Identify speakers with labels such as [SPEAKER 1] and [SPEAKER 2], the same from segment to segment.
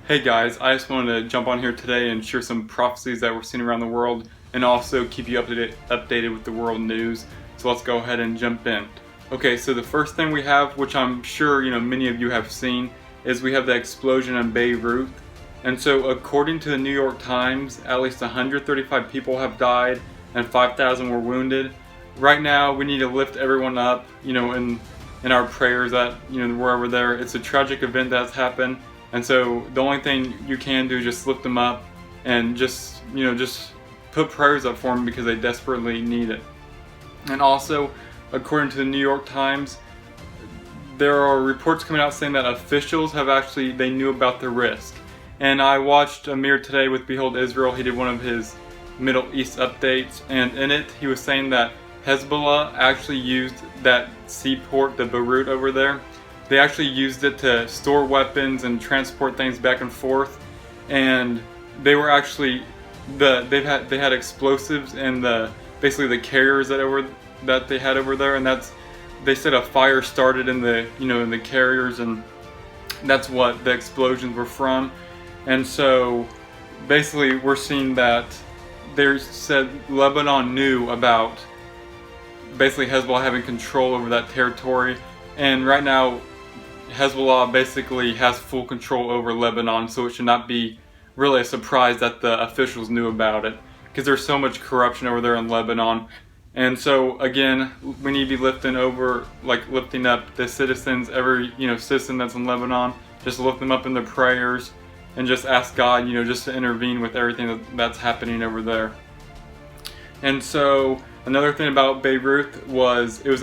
[SPEAKER 1] Hey guys, I just wanted to jump on here today and share some prophecies that we're seeing around the world and also keep you updated with the world news. So let's go ahead and jump in. Okay, so the first thing we have, which I'm sure many of you have seen, is we have the explosion in Beirut. And so according to the New York Times, at least 135 people have died and 5,000 were wounded. Right now we need to lift everyone up, in our prayers that, wherever there. It's a tragic event that's happened. And so the only thing you can do is just lift them up and just put prayers up for them because they desperately need it. And also, according to the New York Times, there are reports coming out saying that officials they knew about the risk. And I watched Amir today with Behold Israel. He did one of his Middle East updates, and in it he was saying that Hezbollah actually used that seaport, the Beirut over there. They actually used it to store weapons and transport things back and forth, and they were actually they had explosives in basically the carriers that they had over there, and they said a fire started in the carriers, and that's what the explosions were from. And so basically we're seeing that they said Lebanon knew about basically Hezbollah having control over that territory, and right now Hezbollah basically has full control over Lebanon, so it should not be really a surprise that the officials knew about it, because there's so much corruption over there in Lebanon. And so again, we need to be lifting up the citizens, every citizen that's in Lebanon, just lift them up in their prayers and just ask God, just to intervene with everything that's happening over there. And so another thing about Beirut was it's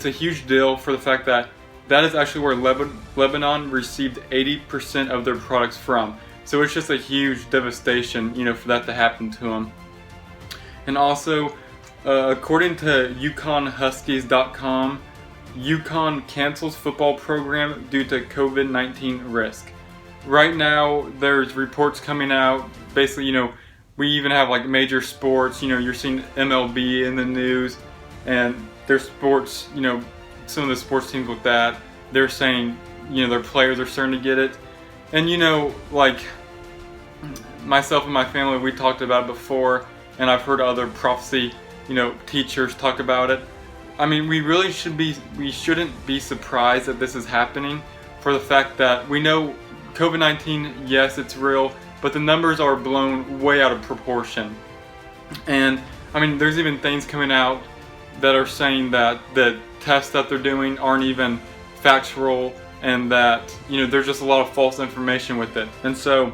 [SPEAKER 1] a huge deal for the fact that is actually where Lebanon received 80% of their products from. So it's just a huge devastation, for that to happen to them. And also, according to UConnHuskies.com, UConn cancels football program due to COVID-19 risk. Right now, there's reports coming out. Basically, we even have major sports. You're seeing MLB in the news, and there's sports, some of the sports teams with that, they're saying, their players are starting to get it. And myself and my family, we talked about it before, and I've heard other prophecy, teachers talk about it. I mean, we shouldn't be surprised that this is happening, for the fact that we know COVID-19, yes, it's real, but the numbers are blown way out of proportion. And I mean, there's even things coming out that are saying that the tests that they're doing aren't even factual, and that there's just a lot of false information with it. And so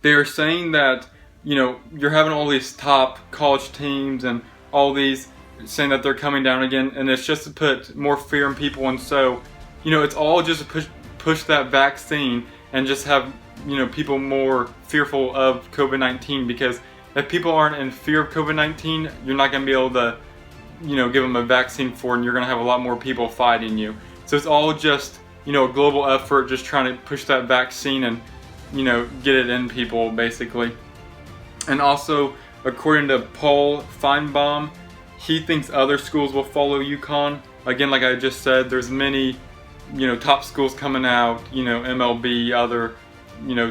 [SPEAKER 1] they are saying that you're having all these top college teams and all these saying that they're coming down again, and it's just to put more fear in people. And so it's all just to push that vaccine and just have people more fearful of COVID-19, because if people aren't in fear of COVID-19, you're not going to be able to give them a vaccine for it, and you're going to have a lot more people fighting you. So it's all just a global effort, just trying to push that vaccine and get it in people, basically. And also, according to Paul Feinbaum, he thinks other schools will follow UConn. Again, like I just said, there's many top schools coming out, MLB, other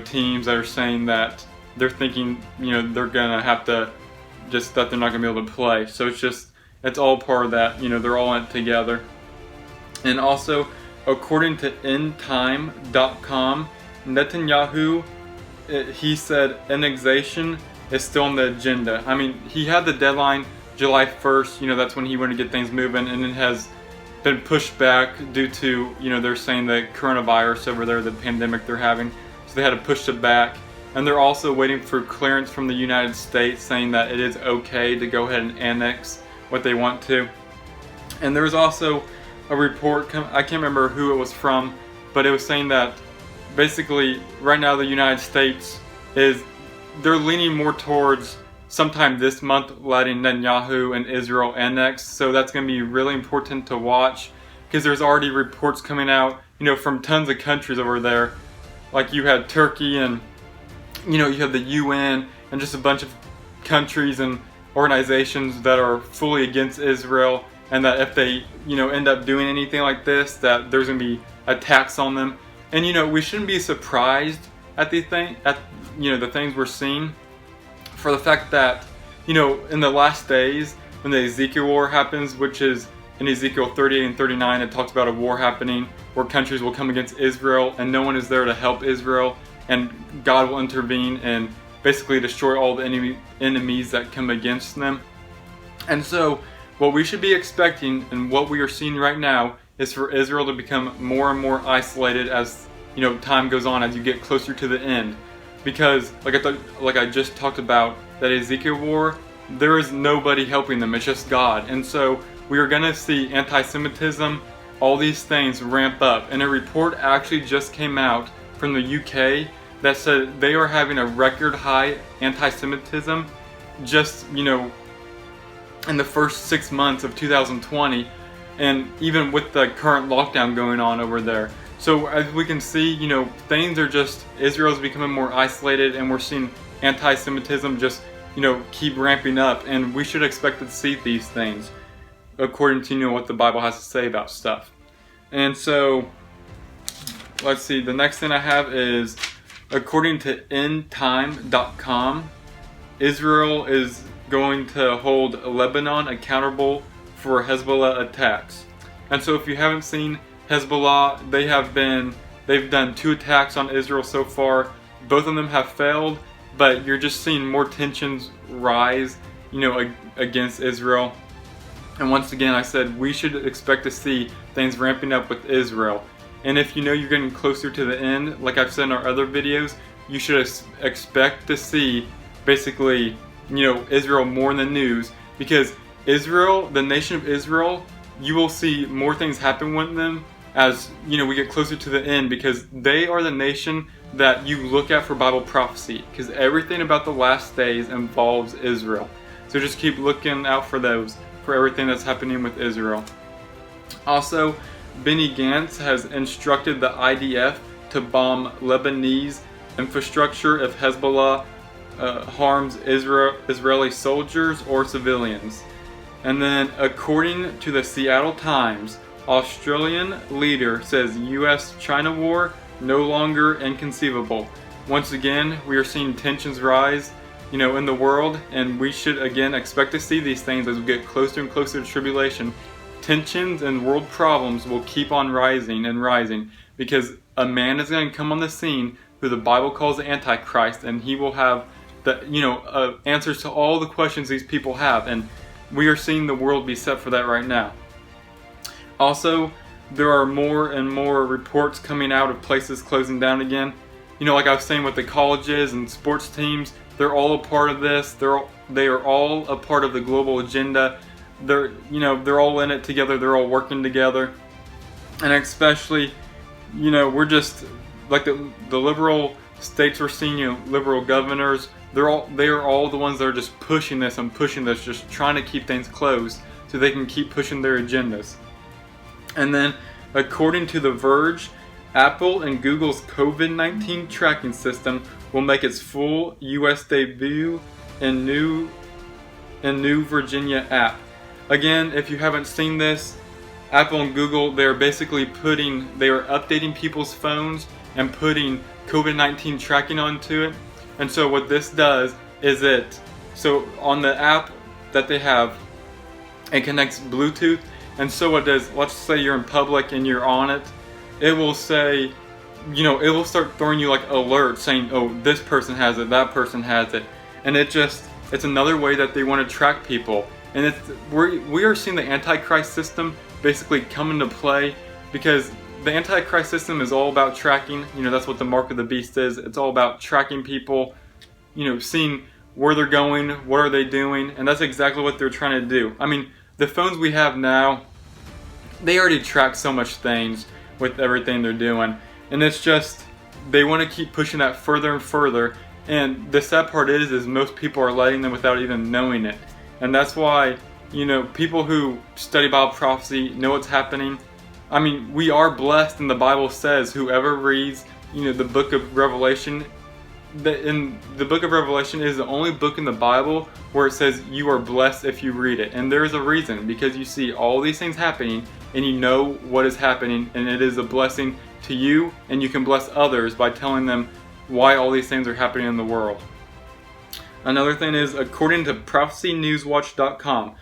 [SPEAKER 1] teams that are saying that they're thinking they're gonna have to that they're not gonna be able to play. So it's all part of that, they're all in it together. And also, according to endtime.com, Netanyahu, he said annexation is still on the agenda. I mean, he had the deadline July 1st, that's when he wanted to get things moving, and it has been pushed back due to, they're saying the coronavirus over there, the pandemic they're having, so they had to push it back. And they're also waiting for clearance from the United States saying that it is okay to go ahead and annex what they want to. And there was also a report, I can't remember who it was from, but it was saying that basically right now the United States they're leaning more towards sometime this month letting Netanyahu and Israel annex. So that's going to be really important to watch, because there's already reports coming out, from tons of countries over there. Like you had Turkey, and you have the UN, and just a bunch of countries and organizations that are fully against Israel, and that if they end up doing anything like this, that there's going to be attacks on them. And we shouldn't be surprised at the things we're seeing, for the fact that in the last days, when the Ezekiel war happens, which is in Ezekiel 38 and 39, it talks about a war happening where countries will come against Israel and no one is there to help Israel, and God will intervene and basically destroy all the enemies that come against them. And so what we should be expecting, and what we are seeing right now, is for Israel to become more and more isolated as time goes on, as you get closer to the end. Because like I just talked about, that Ezekiel war, there is nobody helping them, it's just God. And so we are going to see anti-Semitism, all these things ramp up. And a report actually just came out from the UK that said they are having a record high anti-Semitism just in the first 6 months of 2020, and even with the current lockdown going on over there. So as we can see, things are just, Israel's becoming more isolated, and we're seeing anti-Semitism just keep ramping up, and we should expect to see these things according to what the Bible has to say about stuff. And so let's see, the next thing I have is, according to endtime.com, Israel is going to hold Lebanon accountable for Hezbollah attacks. And so if you haven't seen Hezbollah, they've done 2 attacks on Israel so far. Both of them have failed, but you're just seeing more tensions rise, against Israel. And once again, I said we should expect to see things ramping up with Israel. And if you're getting closer to the end, like I've said in our other videos, you should expect to see basically, Israel more in the news, because Israel, the nation of Israel, you will see more things happen with them as we get closer to the end, because they are the nation that you look at for Bible prophecy, because everything about the last days involves Israel. So just keep looking out for everything that's happening with Israel. Also, Benny Gantz has instructed the IDF to bomb Lebanese infrastructure if Hezbollah harms Israeli soldiers or civilians. And then, according to the Seattle Times, Australian leader says US-China war no longer inconceivable. Once again, we are seeing tensions rise, in the world, and we should again expect to see these things as we get closer and closer to tribulation. Tensions and world problems will keep on rising and rising, because a man is going to come on the scene who the Bible calls the Antichrist, and he will have the answers to all the questions these people have, and we are seeing the world be set for that right now. Also, there are more and more reports coming out of places closing down again. Like I was saying with the colleges and sports teams, they're all a part of this. They are all a part of the global agenda. They're all in it together. They're all working together, and especially, we're just like the liberal states we're seeing, liberal governors. They are all the ones that are just pushing this, just trying to keep things closed so they can keep pushing their agendas. And then, according to The Verge, Apple and Google's COVID-19 tracking system will make its full US debut in New Virginia app. Again, if you haven't seen this, Apple and Google, they are updating people's phones and putting COVID-19 tracking onto it. And so what this does is so on the app that they have, it connects Bluetooth. And so what does, let's say you're in public and you're on it, it will say, it will start throwing you like alerts saying, oh, this person has it, that person has it. And it's another way that they want to track people. And we are seeing the Antichrist system basically come into play, because the Antichrist system is all about tracking. That's what the mark of the beast is. It's all about tracking people, seeing where they're going, what are they doing, and that's exactly what they're trying to do. I mean, the phones we have now, they already track so much things with everything they're doing, and it's just, they want to keep pushing that further and further. And the sad part is most people are letting them without even knowing it. And that's why, people who study Bible prophecy know what's happening. I mean, we are blessed, and the Bible says whoever reads, the book of Revelation, in the book of Revelation is the only book in the Bible where it says you are blessed if you read it. And there's a reason, because you see all these things happening and you know what is happening, and it is a blessing to you, and you can bless others by telling them why all these things are happening in the world. Another thing is, according to prophecynewswatch.com,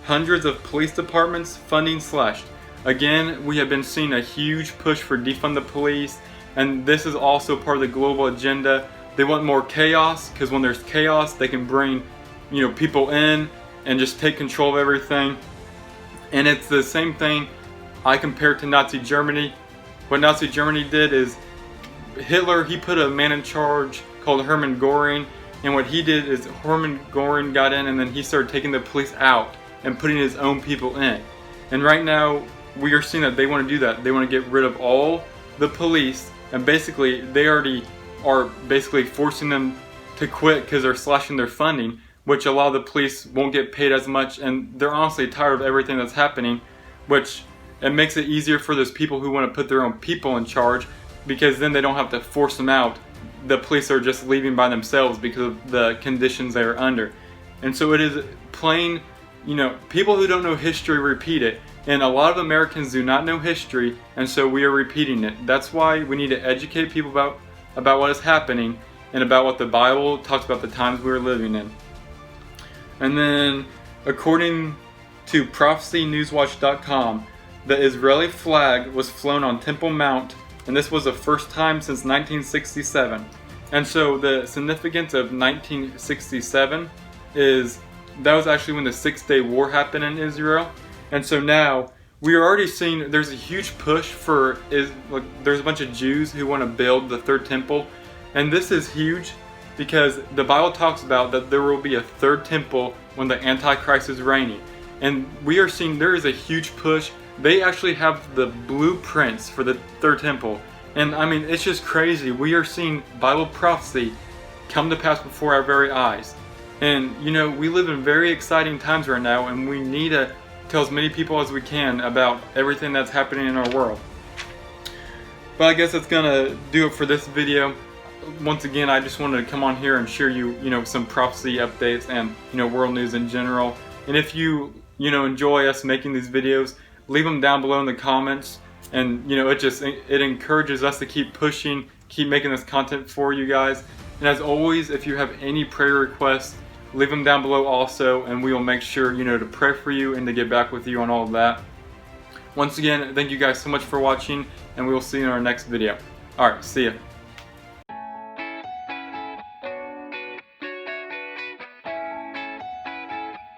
[SPEAKER 1] hundreds of police departments funding slashed. Again, we have been seeing a huge push for defund the police, and this is also part of the global agenda. They want more chaos, because when there's chaos, they can bring, people in and just take control of everything. And it's the same thing I compare to Nazi Germany. What Nazi Germany did is, Hitler, he put a man in charge called Hermann Göring, and what he did is Hermann Göring got in and then he started taking the police out and putting his own people in. And right now, we are seeing that they want to do that. They want to get rid of all the police, and basically, they already are basically forcing them to quit because they're slashing their funding, which a lot of the police won't get paid as much, and they're honestly tired of everything that's happening, which it makes it easier for those people who want to put their own people in charge, because then they don't have to force them out. The police are just leaving by themselves because of the conditions they are under. And so it is plain, people who don't know history repeat it. And a lot of Americans do not know history, and so we are repeating it. That's why we need to educate people about what is happening and about what the Bible talks about the times we are living in. And then, according to prophecynewswatch.com, the Israeli flag was flown on Temple Mount, and this was the first time since 1967. And so the significance of 1967 is that was actually when the 6-Day War happened in Israel. And so now we are already seeing there's a huge push for there's a bunch of Jews who want to build the third temple, and this is huge because the Bible talks about that there will be a third temple when the Antichrist is reigning, and we are seeing there is a huge push. They actually have the blueprints for the third temple, and I mean, it's just crazy. We are seeing Bible prophecy come to pass before our very eyes, and we live in very exciting times right now, and we need to tell as many people as we can about everything that's happening in our world. But I guess that's gonna do it for this video. Once again, I just wanted to come on here and share some prophecy updates and world news in general. And if you enjoy us making these videos, leave them down below in the comments. And it encourages us to keep pushing, keep making this content for you guys. And as always, if you have any prayer requests, leave them down below also, and we will make sure to pray for you and to get back with you on all of that. Once again, thank you guys so much for watching, and we will see you in our next video. Alright, see ya.